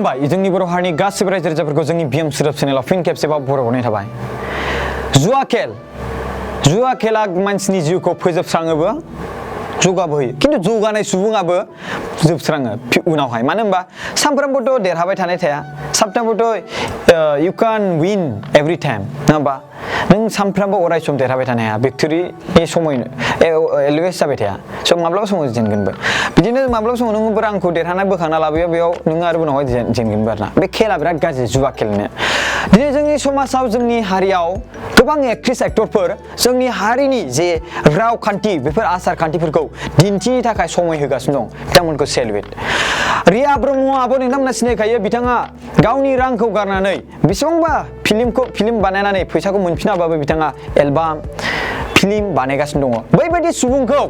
खुलुमबाय जोंनि बर' हारिनि गासिबो रायजो राजाफोरखौ जोंनि बिएम सोदोब चेनेलाव फिन खेबसेबाव बरायनाय थाबाय। जुवा खेला मानसिनि जिउखौ फोजोबस्राङोबो जौगाबो होयो खिन्थु जौगानाय सुबुङाबो जोबस्राङो उनावहाय मानो होनबा सानफ्रामबोथ' देरहाबाय थानाय थाया सानफ्रामबोथ' you can win every time नङा होमबा नों सानफ्रामबो अराय सम देरहाबाय थानो हाया भिक्ट'रिनि समायनो एलवेस जाबाय थाया स' माब्लाबा समाव जेनगोनबो बिदिनो माब्लाबा समाव नों रांखौ देरहाना बोखांना लाबोयो बेयाव नोङो आरो उनावहाय जेनगोनबो आरोना बे खेला बिराद गाज्रि जुवा खेलनो दिनै जोंनि समाजाव जोंनि हारियाव गोबां एक्ट्रिस एक्टरफोर जोंनि हारिनि जे रावखान्थि बेफोर आसार खान्थिफोरखौ दिन्थिनो थाखाय समय होगासिनो दं बिथांमोनखौ सेलिब्रेट रिया ब्रह्मआबो नोंथांमोना सिनायखायो बिथाङा गावनि रांखौ गारनानै बेसेबांबा फिल्म बानायनानै फैसाखौ मोनफिनाबाबो बिथाङा एलबाम फिल्म बानायगासिनो दङ बैबायदि सुबुंखौ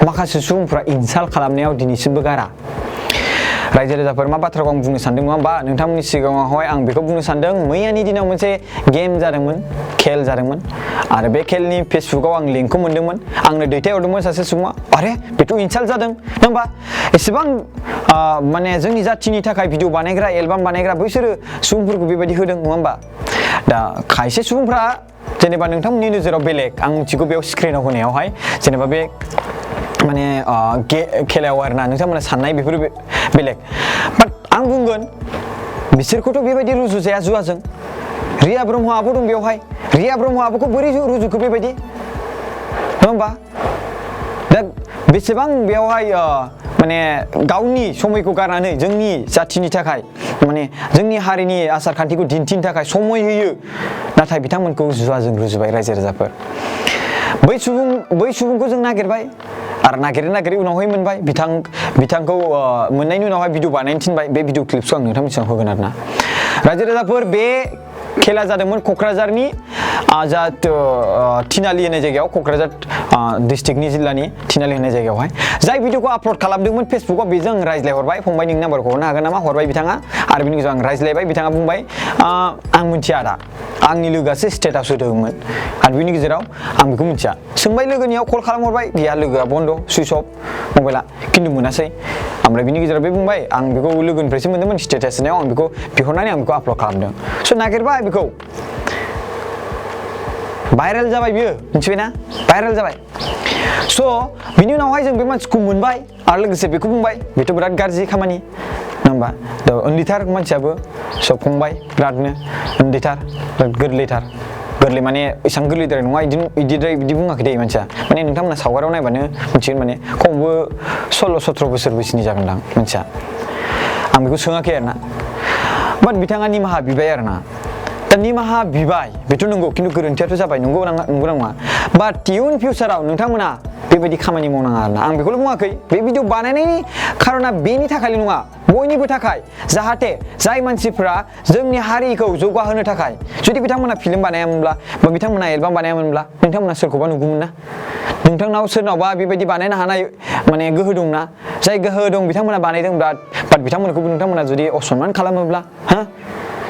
माखासे सुबुंफोरा इनसाल्ट खालामनायाव दिनैसिमबो गारा रायजो राजाफोर मा बाथ्राखौ आं बुंनो सानदों नङा होमबा नोंथांमोननि सिगाङावहाय आं बेखौ बुंनो सानदों मैयानि दिनाव मोनसे गेम जादोंमोन खेल जादोंमोन आरो बे खेलनि फेसबुकाव आं लिंकखौ मोन्दोंमोन आंनो दैथायहरदोंमोन सासे सुबुङा आरे बेथ' इनसाल्ट जादों नङा होमबा एसेबां माने जोंनि जाथिनि थाखाय भिडिअ बानायग्रा एलबाम बानायग्रा बैसोरो सुबुंफोरखौ बेबायदि होदों नङा होमबा दा खायसे सुबुंफ्रा जेनेबा नोंथांमोननि नोजोराव बेलेग आं मिथिगौ बेयाव स्क्रिनाव होनायावहाय जेनेबा बे माने खेलायाव आरोना नोंथांमोना साननाय बेफोर बेलेग बाट आं बुंगोन बिसोरखौथ' बेबायदि रुजुजाया जुवाजों रिया ब्रह्मआबो दं बेवहाय रिया ब्रह्मआबोखौ बोरै रुजुखो बेबायदि नङा होमबा दा बेसेबां बेवहाय माने गावनि समायखौ गारनानै जोंनि जाथिनि थाखाय माने जोंनि हारिनि आसार खान्थिखौ दिन्थिनो थाखाय समय होयो नाथाय बिथांमोनखौ जुवाजों रुजुबाय रायजो राजाफोर बै सुबुंखौ जों नागिरबाय आरो नागिरै उनावहाय मोनबाय बिथांखौ मोननायनि उनावहाय भिडिअ बानायनो थिनबाय बे भिडिअ क्लिप्सखौ आं नोंथांमोननि सिगाङाव होगोन आरोना रायजो राजाफोर बे खेला जादोंमोन क'क्राझारनि जा थिनालि होननाय जायगायाव क'क्राझार डिस्ट्रिक्टनि जिल्लानि थिनालि होननाय जायगायावहाय जाय भिडिअखौ आपल'ड खालामदोंमोन फेसबुकाव बेजों रायज्लायहरबाय फंबाय नोंनि नाम्बारखौ हरनो हागोन नामा हरबाय बिथाङा आरो बिनि गेजेराव आं रायज्लायबाय बिथाङा बुंबाय आं मिथिया आदा आंनि लोगोआसो स्टेटास होदोंमोन आरो बिनि गेजेराव आं बेखौ मिथिया सोंबाय लोगोनियाव कल खालामहरबाय गैया लोगोआ बन्द' सुइच अफ मबाइला खिन्थु मोनासै ओमफ्राय बिनि गेजेराव बे बुंबाय आं बेखौ लोगोनिफ्रायसो मोनदोंमोन स्टेटास होनायाव आं बेखौ बिहरनानै आं बेखौ आपल'ड खालामदों स' नागिरबाय बेखौ भाइरेल जाबाय बियो मिथिबायना भाइरेल जाबाय स' बिनि उनावहाय जों बे मानसिखौ मोनबाय आरो लोगोसे बेखौ बुंबाय बेथ' बिराद गाज्रि खामानि नङा होमबा उन्दैथार मानसियाबो स' फंबाय बिरादनो उन्दैथार गोरलै माने एसेबां गोरलैद्राय नङा बिदि बुङाखै दे मानसिया माने नोंथांमोना सावगारियाव नायबानो मिथिगोन माने खमबो 16-17 बोसोर बैसोनि जागोनदां मानसिया आं बेखौ सोङाखै आरोना बाट बिथाङा निमाहा बिबाय आरोना दा निमाहा बिबाय बेथ' नंगौ खिन्थु गोरोन्थियाथ' जाबाय नंगौ नङा बाट इयुन फिउचाराव नोंथांमोना बेबायदि खामानि मावनाङा आरोना आं बेखौल' बुङाखै बे भिडिअ बानायनायनि खारना बेनि थाखायल' नङा बयनिबो थाखाय जाहाथे जाय मानसिफ्रा जोंनि हारिखौ जौगाहोनो थाखाय जुदि बिथांमोना फिल्म बानायामोनब्ला बा बिथांमोना एलबाम बानायामोनब्ला नोंथांमोना सोरखौबा नुगौमोन ना नोंथांनाव सोरनावबा बेबायदि बानायनो हानाय माने गोहो दंना जाय गोहो दं बिथांमोना बानायदों बाट बिथांमोनखौबो नोंथांमोना जुदि असनमान खालामोब्ला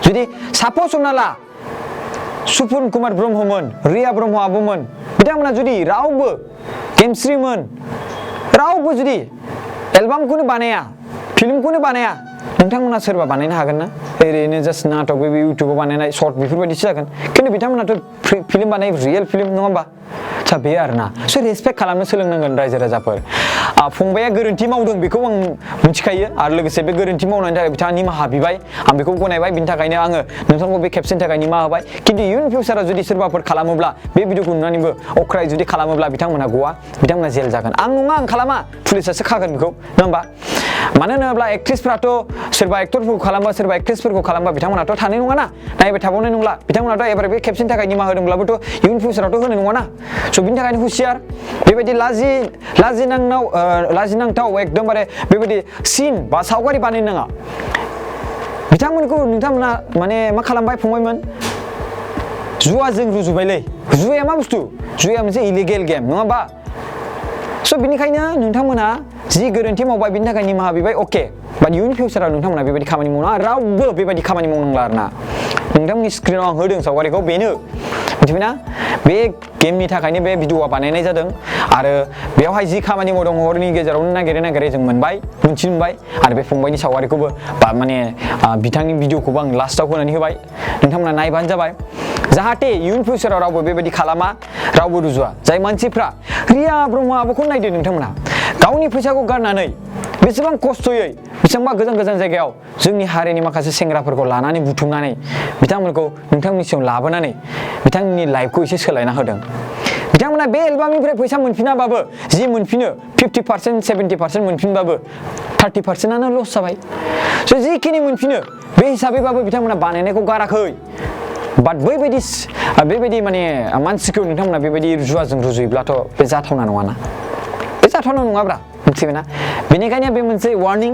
जुदि सापस हमना ला सुपुन कुमार ब्रह्ममोन रिया ब्रह्मआबोमोन बिथांमोना जुदि रावबो गेमस्रिमोन रावबो जुदि एलबामखौनो बानाया फिल्मखौनो बानाया नोंथांमोना सोरबा बानायनो हागोन ना ओरैनो जास्ट नाटक बे इउटुबाव बानायनाय सर्ट बेफोरबायदिसो जागोन खिन्थु बिथांमोनाथ' फिल्म बानायो रियेल फिल्म नङा होमबा सा बे आरोना स' रेसपेक्ट खालामनो सोलोंनांगोन रायजो राजाफोर फंबाया गोरोन्थि मावदों बेखौ आं मिथिखायो आरो लोगोसे बे गोरोन्थि मावनायनि थाखाय बिथाङा निमाहा बिबाय आं बेखौ गनायबाय बिनि थाखायनो आङो नोंथांखौ बे खेबसेनि थाखाय निमाहा होबाय खिन्थु इयुन फिउचाराव जुदि सोरबाफोर खालामोब्ला बे भिडिअखौ नुनानैबो अख्राय जुदि खालामोब्ला बिथांमोना गवा बिथांमोना जेल जागोन आं नङा आं खालामा पुलिसासो खागोन बेखौ नङा होमबा मानो होनोब्ला एक्ट्रिसफ्राथ' सोरबा एक्टरफोरखौ खालामबा सोरबा एक्ट्रिसफोरखौ खालामबा बिथांमोनाथ' थानाय नङाना नायबाय थाबावनाय नंला बिथांमोनाथ' एबार बे खेबसेनि थाखाय निमाहा होदोंब्लाबोथ' इयुन फिउचारावथ' होनाय नङाना स' बिनि थाखायनो हुसियार बेबायदि लाजिनांथाव एकदमबारे बेबायदि सिन बा सावगारि बानायनो नाङा बिथांमोनखौ नोंथांमोना माने मा खालामबाय फंबायमोन जुवाजों रुजुबायलै जुवाया मा बुस्थु जुवाया मोनसे इलिगेल गेम नङा होमबा स' बिनिखायनो नोंथांमोना जि गोरोन्थि मावबाय बिनि थाखाय निमाहा बिबाय अके बाट इयुन फिउचाराव नोंथांमोना बेबायदि खामानि मावनाङा रावबो बेबायदि खामानि मावनांला आरोना नोंथांमोननि स्क्रिनाव आं होदों सावगारिखौ बेनो मिथिबायना बे गेमनि थाखायनो बे भिडिअआ बानायनाय जादों आरो बेवहाय जि खामानि मावदों हरनि गेजेरावनो नागिरै जों मोनथिनो मोनबाय आरो बे फंबायनि सावगारिखौबो माने बिथांनि भिडिअखौबो आं लास्टआव होनानै होबाय नोंथांमोना नायबानो जाबाय जाहाथे इयुन फिउचाराव रावबो बेबायदि खालामा रावबो रुजुआ जाय मानसिफ्रा रिया ब्रह्म आब'खौ नायदो नोंथांमोना गावनि फैसाखौ गारनानै बेसेबां खस्थ'यै बेसेबांबा गोजान जायगायाव जोंनि हारिनि माखासे सेंग्राफोरखौ लानानै बुथुमनानै बिथांमोनखौ नोंथांमोननि सिगाङाव लाबोनानै बिथांमोननि लाइफखौ एसे सोलायना होदों बिथांमोना बे एलबामनिफ्राय फैसा मोनफिनाबाबो जि मोनफिनो 50% 70% मोनफिनबाबो 30%आनो लस जाबाय स' जिखिनि मोनफिनो बे हिसाबैबाबो बिथांमोना बानायनायखौ गाराखै बाट बेबायदि माने मानसिखौ नोंथांमोना बेबायदि जुवाजों रुजुयोब्लाथ' बे जाथावना नङाना बे जाथावना नङाब्रा मिथिबायना बेनिखायनो बे मोनसे वार्निं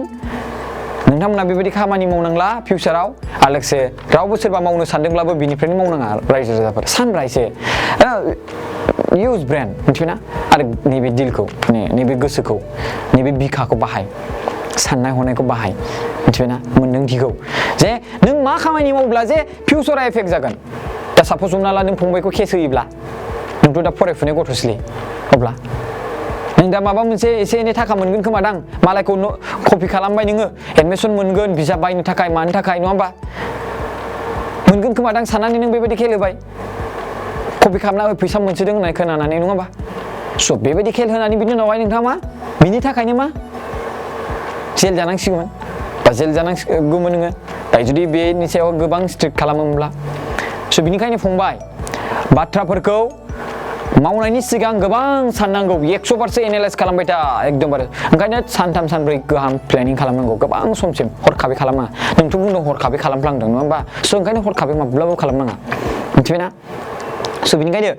नोंथांमोना बेबायदि खामानि मावनांला फिउचाराव आरो लोगोसे रावबो सोरबा मावनो सानदोंब्लाबो बिनिफ्रायनो मावनाङा रायजो राजाफोर सानब्रा एसे इउज ब्रेन मिथिबायना आरो नैबे दिलखौ नैबे गोसोखौ नैबे बिखाखौ बाहाय साननाय हनायखौ बाहाय मिथिबायना मोनदांथिखौ जे नों मा खामानि मावब्ला जे फिउचारा एफेक्ट जागोन दा सापज हमना ला नों फंबायखौ केस होयोब्ला नोंथ' दा फरायफुनाय गथ'सलै अब्ला नों दा माबा मोनसे एसे एनै थाखा मोनगोन खोमादां मालायखौ कपि खालामबाय नोङो एडमिसन मोनगोन बिजाब बायनो थाखाय मानो थाखाय नङा होमबा मोनगोन खोमादां साननानै नों बेबायदि खेल होबाय कपि खालामना फैसा मोनसोदों होननाय खोनानानै नङा होमबा स' बेबायदि खेल होनानै बिनि उनावहाय नोंथाङा मा बिनि थाखायनो मा जेल जानांसिगौमोन बा जेल जानांसिगौमोन नोङो दायो जुदि बेनि सायाव गोबां स्ट्रिक्ट खालामोमोनब्ला स' बिनिखायनो फंबाय बाथ्राफोरखौ मावनायनि सिगां गोबां साननांगौ 100% एनालाइज खालामबाय था एकदमबारे ओंखायनो सानथाम सानब्रै गाहाम प्लेनिं खालामनांगौ गोबां समसिम हरखाबै खालामनाङा नोंथ' बुंदों हरखाबै खालामफ्लांदों नङा होमबा स' ओंखायनो हरखाबै माब्लाबाबो खालामनाङा मिथिबायना स' बिनिखायनो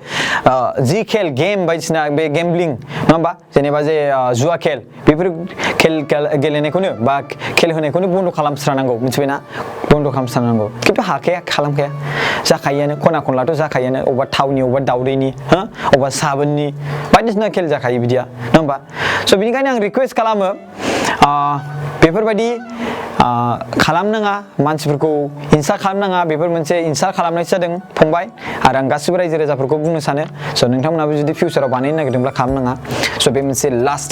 जि खेल गेम बायदिसिना बे गेम्बलिं नङा होमबा जेनेबा जे जुवा खेल बेफोर खेल गेलेनायखौनो बा खेल होनायखौनो बन्द' खालामस्रानांगौ मिथिबायना बन्द' खालामस्रानांगौ खिन्थु हाखाया खालामखाया जाखायोआनो खना खनलाथ' जाखायोआनो अबेबा थावनि अबेबा दावदैनि अबेबा साबोननि बायदिसिना खेल जाखायो बिदिया नङा होमबा स' बिनिखायनो आं रिकुवेस्ट खालामो बेफोरबायदि खालामनाङा मानसिफोरखौ इनसाल्ट खालामनाङा बेफोर मोनसे इनसाल्ट खालामनायसो जादों फंबाय आरो आं गासिबो रायजो राजाफोरखौ बुंनो सानो स' नोंथांमोनाबो जुदि फिउचाराव बानायनो नागिरदोंब्ला खालामनाङा स' बे मोनसे लास्ट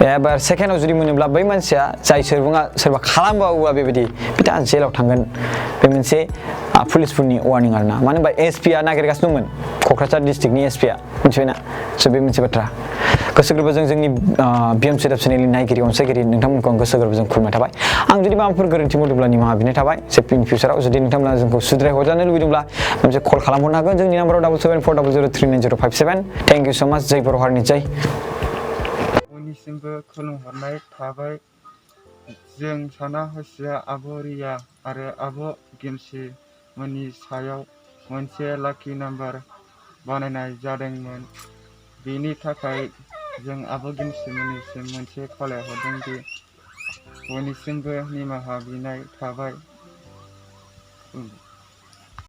एबार सेकेन्डआव जुदि मोनोब्ला बै मानसिया जाय सोरबा खालामबावोबा बेबायदि बिथाङा जेलाव थांगोन बे मोनसे पुलिसफोरनि वार्निं आरोना मानो होनबा एसपि आ नागिरगासिनो दंमोन क'क्राझार डिस्ट्रिक्टनि एसपि आ मिथिबायना स' बे मोनसे बाथ्रा गोसो गोरबोजों जोंनि बिएम सोदोब चेनेलनि नायगिरि अनसायगिरि नोंथांमोनखौ आं गोसो गोरबोजों खुलुमनाय थाबाय आं जुदि माबाफोर गोरोन्थि मावदोंब्ला निमाहा बिनाय थाबाय जे इन फिउचाराव जुदि नोंथांमोना जोंखौ सुद्राय हरजानो लुबैदोंब्ला मोनसे कल खालामहरनो हागोन जोंनि नाम्बाराव 7740039057 थेंक इउ स' माच जय बर' हारिनि जय बयनिसिमबो खुलुमहरनाय थाबाय जों साना हसिया आब' रिया आरो आब' गेमसि मोननि सायाव मोनसे लाकि नाम्बार बानायनाय जादोंमोन बेनि थाखाय जों आब' गेमसि मोननिसिम मोनसे खावलायहरदों दि बयनिसिमबो निमाहा बिनाय थाबाय